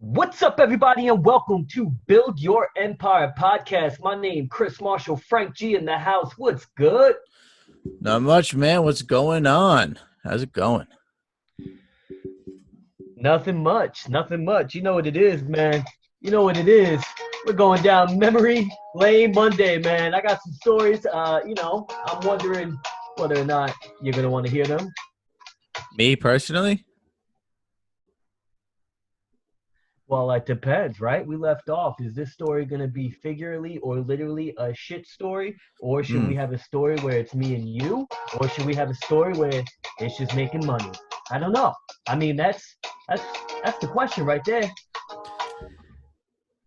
What's up, everybody, and welcome to Build Your Empire podcast. My name, Chris Marshall, Frank G in the house. What's good? Not much, man. What's going on? How's it going? Nothing much, nothing much. You know what it is, man. You know what it is. We're going down memory lane Monday, man. I got some stories. I'm wondering whether or not you're gonna want to hear them. Me personally? Well, it depends, right? We left off. Is this story going to be figuratively or literally a shit story? Or should Hmm. we have a story where it's me and you? Or should we have a story where it's just making money? I don't know. I mean, that's that's the question right there.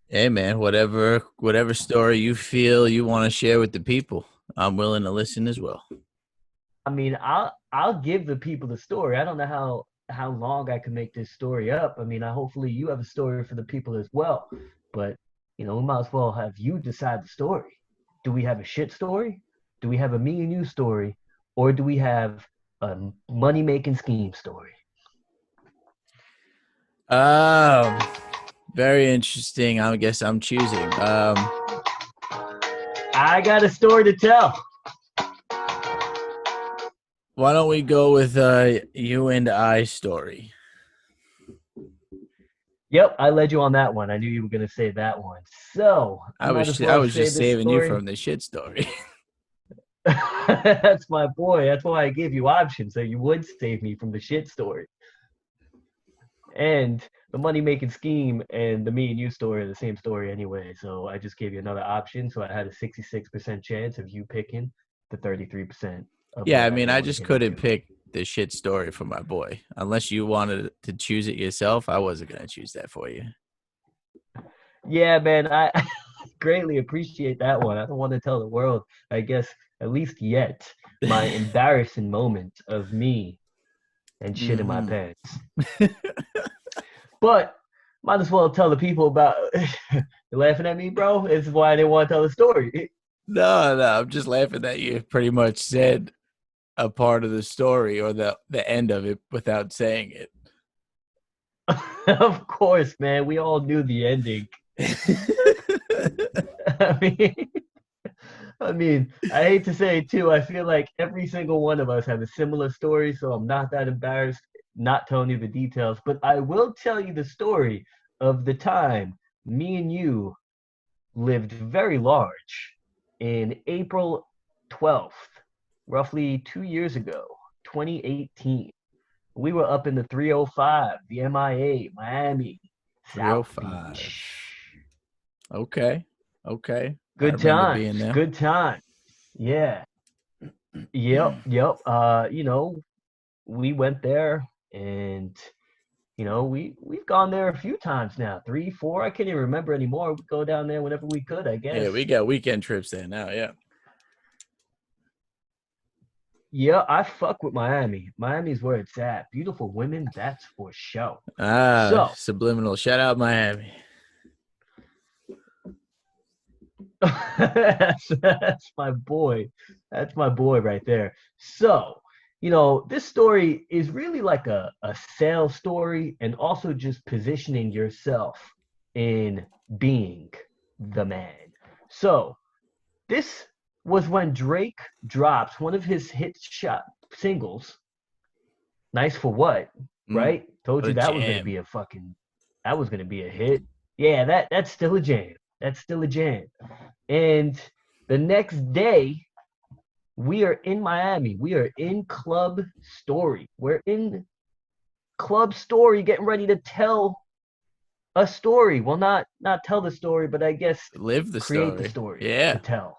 Hey, man. Whatever story you feel you want to share with the people, I'm willing to listen as well. I mean, I'll give the people the story. I don't know how long I can make this story up. I mean, hopefully you have a story for the people as well. But we might as well have you decide the story. Do we have a shit story? Do we have a me and you story? Or do we have a money making scheme story? Um, Very interesting. I guess I'm choosing. I got a story to tell. Why don't we go with you and I story? Yep, I led you on that one. I knew you were going to say that one. So I I might was as I well was say just this saving you story. from the shit story. That's my boy. That's why I gave you options so you would save me from the shit story. And the money making scheme and the me and you story are the same story anyway. So I just gave you another option. So I had a 66% chance of you picking the 33% of Yeah, I what I mean, didn't I want to just get couldn't into. pick the shit story for my boy. Unless you wanted to choose it yourself, I wasn't gonna choose that for you. Yeah, man, I greatly appreciate that one. I don't want to tell the world, I guess, at least yet, my embarrassing moment of me and shit in my Hmm. pants. But might as well tell the people about you're laughing at me, bro. This is why I didn't want to tell the story. No, I'm just laughing that you pretty much said a part of the story or the end of it without saying Of course, man. We all knew the ending. it. I mean, I hate to say it too. I feel like every single one of us have a similar story, so I'm not that embarrassed not telling you the details. But I will tell you the story of the time me and you lived very large in April 12th, roughly 2 years ago, 2018. We were up in the 305, the MIA, Miami, South 305. Beach. Okay. Okay. I Good remember being times, there. good times. Yeah. Yep, yep. We went there and we've gone there a few times now. Three, four, I can't even remember anymore. We go down there whenever we could, I Yeah, guess. we got weekend trips there now. Yeah. Yeah, I fuck with Miami. Miami's where it's at. Beautiful women, that's for sure. So Subliminal. Shout out Miami. that's my boy. That's my boy right there. So, this story is really like a sales story and also just positioning yourself in being the man. So, this was when Drake drops one of his hit shot singles. Nice for what? Mm, Right? Told what a you jam. that was gonna be a hit. Yeah, that's still a jam. That's still a jam. And the next day, we are in Miami. We are in Club Story. We're in Club Story getting ready to tell a story. Well, not tell the story, but I guess Live the create the story. story to Yeah. tell.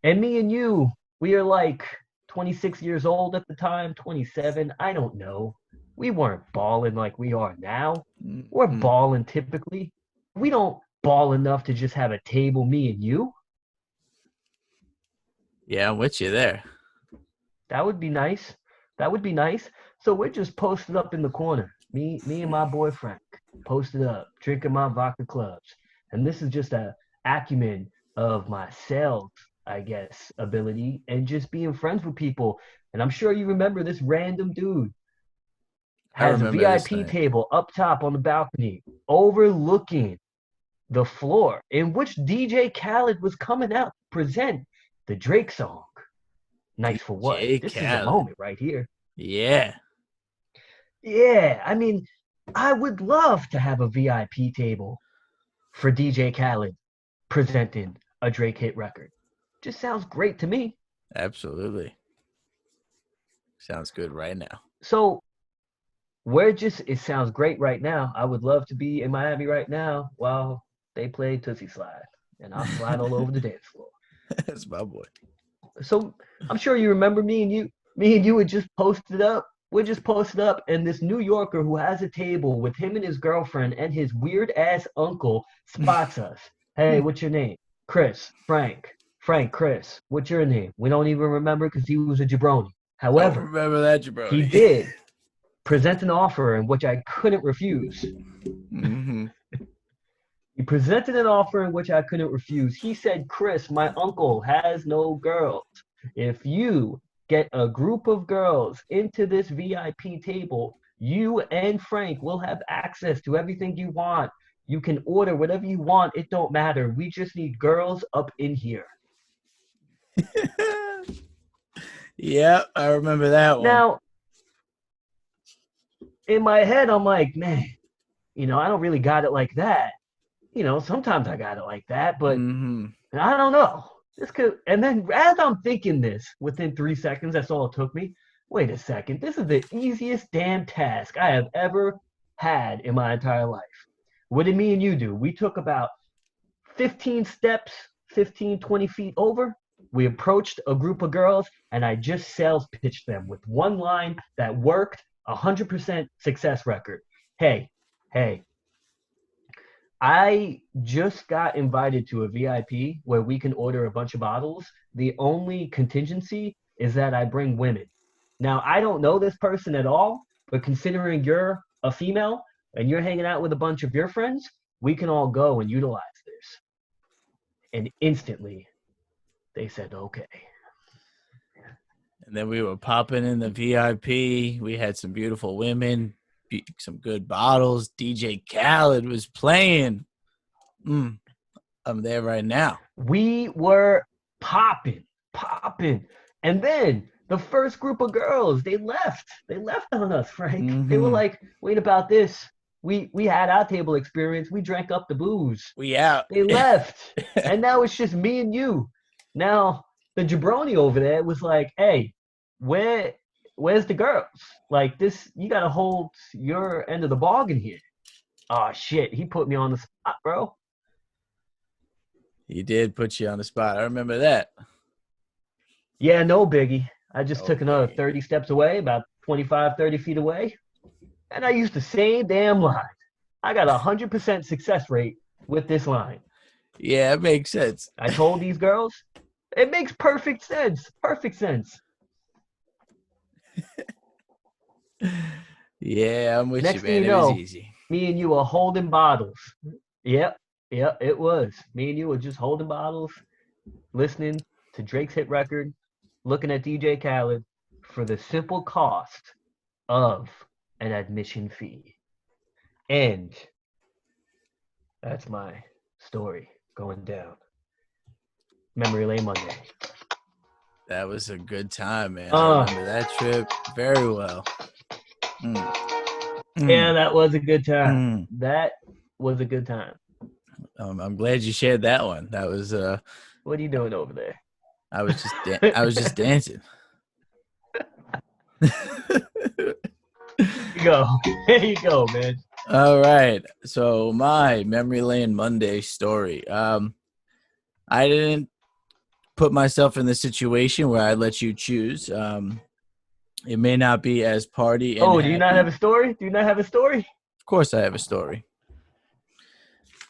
And me and you, we are like 26 years old at the time, 27, I don't know. We weren't balling like we are now. We're Mm-hmm. balling typically. We don't ball enough to just have a table, me and you. Yeah, I'm with you there. That would be nice. That would be nice. So we're just posted up in the corner. Me and my boy Frank, posted up, drinking my vodka clubs. And this is just a acumen of my sales, I guess, ability and just being friends with people. And I'm sure you remember this random dude. I has a remember this VIP night. table up top on the balcony overlooking the floor in which DJ Khaled was coming out to present the Drake song. Nice for what? DJ This is the Khaled. moment right here. Yeah, Yeah, I mean, I would love to have a VIP table for DJ Khaled presenting a Drake hit record. Just sounds great to me. absolutely. Sounds good right now. So it sounds great right now. I would love to be in Miami right now while they play Tootsie Slide and I'll slide all over the dance floor. That's my boy. So I'm sure you remember me and you had just posted up. We just posted up, and this New Yorker who has a table with him and his girlfriend and his weird ass uncle spots us. Hey, what's your name? Chris, Frank. Frank, Chris. What's your name? We don't even remember because he was a jabroni. Don't However, remember that, he jabroni. did present an offer in which I couldn't refuse. Mm-hmm. He presented an offer in which I couldn't refuse. He said, Chris, my uncle has no girls. If you get a group of girls into this VIP table, you and Frank will have access to everything you want. You can order whatever you want. It don't matter. We just need girls up in here. Yeah, I remember that one. Now, in my head, I'm like, man, I don't really got it like that. Sometimes I got it like that, but Mm-hmm. I don't know. This could, and then as I'm thinking this, within 3 seconds, that's all it took me. Wait a second. This is the easiest damn task I have ever had in my entire life. What did me and you do? We took about 15 steps, 15, 20 feet over. We approached a group of girls, and I just sales pitched them with one line that worked, 100% success record. Hey, hey, I just got invited to a VIP where we can order a bunch of bottles. The only contingency is that I bring women. Now, I don't know this person at all, but considering you're a female and you're hanging out with a bunch of your friends, we can all go and utilize this. And instantly, they said, okay. And then we were popping in the VIP. We had some beautiful women, some good bottles. DJ Khaled was playing. I'm there right now. We were popping, popping. And then the first group of girls, they left. They left on us, Frank. They were Mm-hmm. like, wait about this. We had our table experience. We drank up the booze. We out. They left. And now it's just me and you. Now the jabroni over there was like, hey, where's the girls? Like this, you gotta hold your end of the bargain here. Oh shit, he put me on the spot, bro. He did put you on the spot. I remember that. Yeah, no biggie. I just took another Okay. 30 steps away, about 25, 30 feet away, and I used the same damn line. I got 100% success rate with this line. Yeah, it makes sense. I told these girls, it makes perfect sense. Perfect sense. Yeah, I'm with you, Next thing man. you It was know, easy. me and you are holding bottles. Yep, yep, it was. Me and you were just holding bottles, listening to Drake's hit record, looking at DJ Khaled for the simple cost of an admission fee. And that's my story going down memory lane Monday. That was a good time, man. I remember that trip very well. Yeah, that was a good time. Mm. That was a good time. I'm glad you shared that one. That was What are you doing over there? I was just dancing. There you go, man. All right. So my memory lane Monday story. I didn't put myself in the situation where I let you choose. It may not be as party and Oh, do you not happy. have a story? Do you not have a story? Of course I have a story.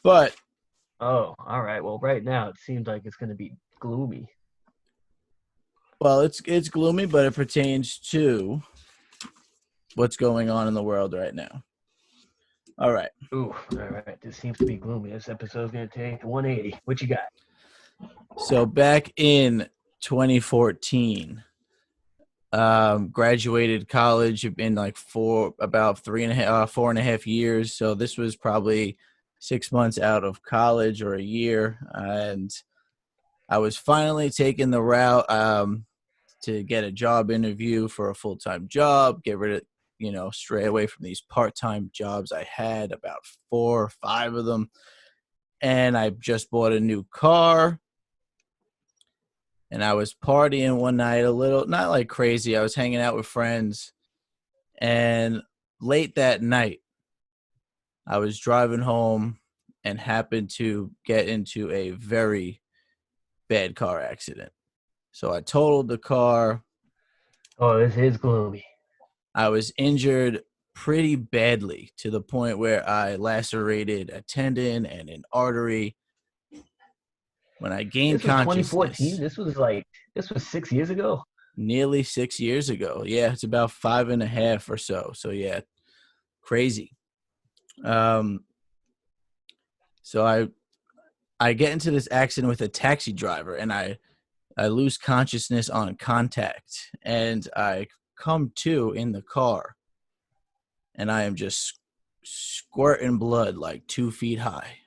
But Oh, all right. Well, right now it seems like it's going to be gloomy. well, it's gloomy, but it pertains to what's going on in the world right now. All right. Ooh, all right. This seems to be gloomy. This episode's going to take 180. What you got? So back in 2014, Graduated college in like about 4.5 years. So this was probably 6 months out of college or a year. And I was finally taking the route to get a job interview for a full-time job, get rid of, stray away from these part-time jobs I had, about 4 or 5 of them. And I just bought a new car. And I was partying one night a little, not like crazy. I was hanging out with friends. And late that night, I was driving home and happened to get into a very bad car accident. So I totaled the car. Oh, this is gloomy. I was injured pretty badly to the point where I lacerated a tendon and an artery. When I gained This was 2014. consciousness, This was 6 years ago. nearly 6 years ago. Yeah, it's about 5.5 or so. So yeah, crazy. Um, so I get into this accident with a taxi driver, and I lose consciousness on contact, and I come to in the car, and I am just squirting blood like 2 feet high.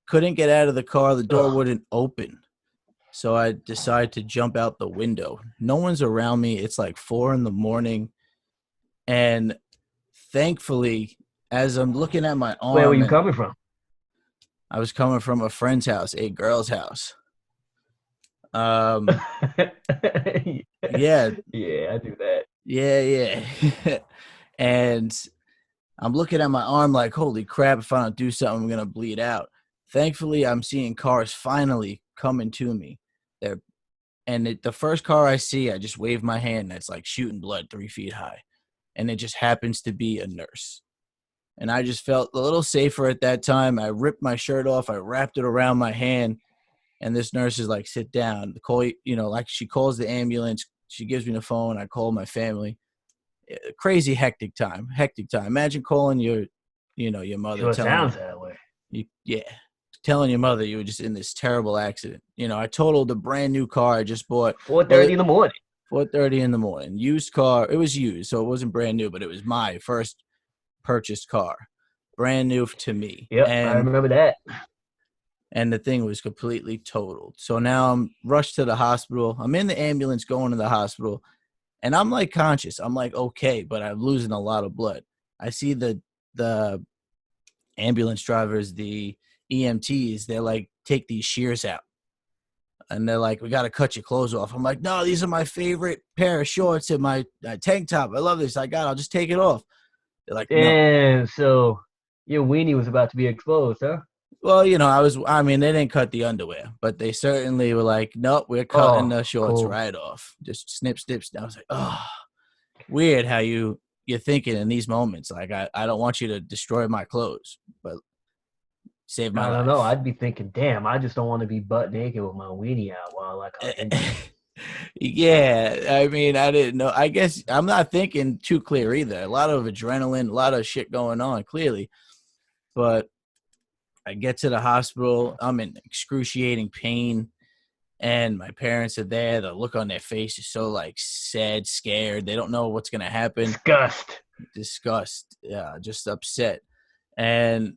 Couldn't get out of the car. The door Ugh. wouldn't open. So I decide to jump out the window. No one's around me. It's like 4 a.m. And thankfully, as I'm looking at my Where were arm, you and coming from? I was coming from a friend's house, a girl's house. Um, yeah, Yeah, I do that. yeah. And I'm looking at my arm like, holy crap, if I don't do something, I'm going to bleed out. Thankfully, I'm seeing cars finally coming to me. The first car I see, I just wave my hand. That's like shooting blood 3 feet high. And it just happens to be a nurse. And I just felt a little safer at that time. I ripped my shirt off. I wrapped it around my hand. And this nurse is like, sit down. Like she calls the ambulance. She gives me the phone. I call my family. Crazy hectic time. Imagine calling your mother, Sure telling sounds her that way. yeah, telling your mother you were just in this terrible accident. I totaled a brand new car I just bought. 4:30 in the morning. 4:30 in the morning. Used car. It was used, so it wasn't brand new, but it was my first purchased car, brand new to me, Yep, I and remember that. the thing was completely totaled. So now I'm rushed to the hospital. I'm in the ambulance going to the hospital, and I'm like conscious. I'm like okay, but I'm losing a lot of blood. I see the ambulance drivers, the EMTs. They're like, take these shears out. And they're like, we got to cut your clothes off. I'm like, no, these are my favorite pair of shorts and my tank top. I love this. I'll just take it off. They're like, no. Damn, so your weenie was about to be exposed, huh? Well, they didn't cut the underwear, but they certainly were like, nope, we're cutting Oh, the shorts cool. right off. Just snip, snip. I was like, oh, weird how you're thinking in these moments. Like, I don't want you to destroy my clothes, but save my I don't know. life. I'd be thinking, damn, I just don't want to be butt naked with my weenie out while like I'm injured. Yeah, I didn't know. I guess I'm not thinking too clear either. A lot of adrenaline, a lot of shit going on, clearly. But I get to the hospital. I'm in excruciating pain, and my parents are there. The look on their face is so like sad, scared. They don't know what's gonna happen. Disgust. Disgust, yeah, just upset. And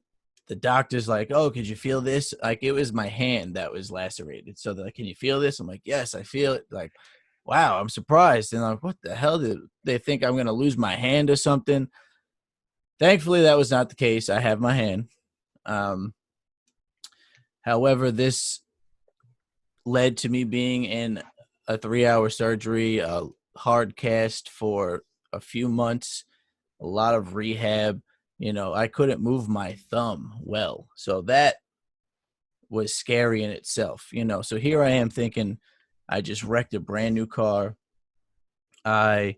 the doctor's like, "Oh, could you feel this?" Like it was my hand that was lacerated. So they're like, "Can you feel this?" I'm like, "Yes, I feel it." Like, wow, I'm surprised. And I'm like, what the hell? Did they think I'm gonna lose my hand or something? Thankfully, that was not the case. I have my hand. Um, However, this led to me being in a 3-hour surgery, a hard cast for a few months, a lot of rehab. I couldn't move my thumb well. So that was scary in itself. So here I am thinking I just wrecked a brand new car. I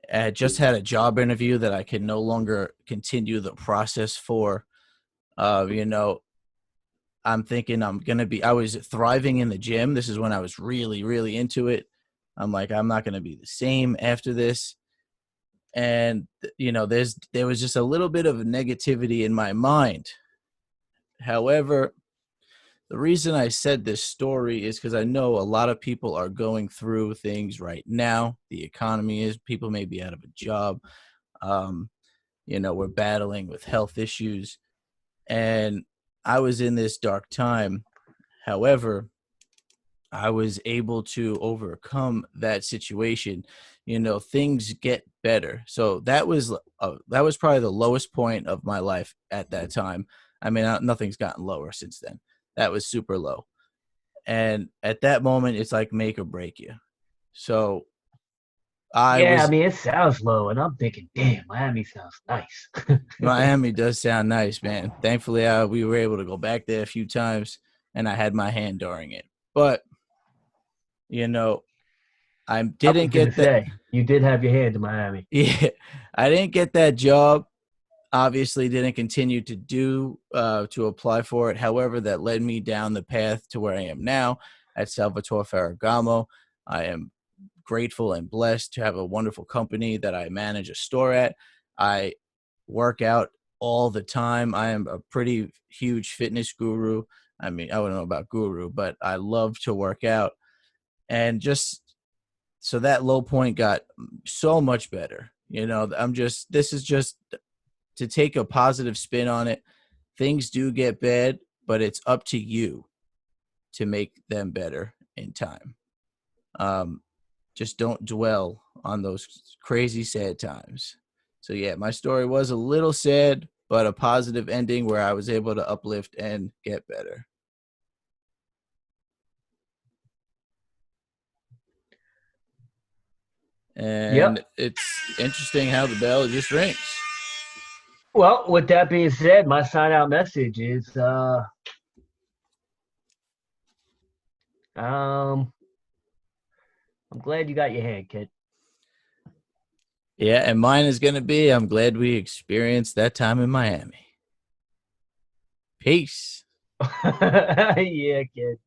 had just had a job interview that I could no longer continue the process for. Uh, you know, I'm thinking I was thriving in the gym. This is when I was really, really into it. I'm like, I'm not going to be the same after this. And, there was just a little bit of negativity in my mind. However, The reason I said this story is because I know a lot of people are going through things right now. The economy is, people may be out of a job. Um, we're battling with health issues. And I was in this dark time. However, I was able to overcome that situation. Things get better. So that was probably the lowest point of my life at that time. I mean, nothing's gotten lower since then. That was super low. And at that moment, it's like make or break you. So I Yeah, I was mean, it sounds low, and I'm thinking, damn, Miami sounds nice. Miami does sound nice, man. Thankfully, we were able to go back there a few times, and I had my hand during it. But you know, I I was didn't gonna get that. say, you did have your hand in Miami. Yeah, I didn't get that job. Obviously, didn't continue to apply for it. However, that led me down the path to where I am now at Salvatore Ferragamo. I am grateful and blessed to have a wonderful company that I manage a store at. I work out all the time. I am a pretty huge fitness guru. I mean, I don't know about guru, but I love to work out. And just so that low point got so much better. This is just to take a positive spin on it. Things do get bad, but it's up to you to make them better in time. Um, just don't dwell on those crazy sad times. So yeah, my story was a little sad, but a positive ending where I was able to uplift and get better. Yep. And it's interesting how the bell just rings. Well, with that being said, my sign out message is um I'm glad you got your hand, kid. Yeah, and mine is going to be I'm glad we experienced that time in Miami. Peace. Yeah, kid.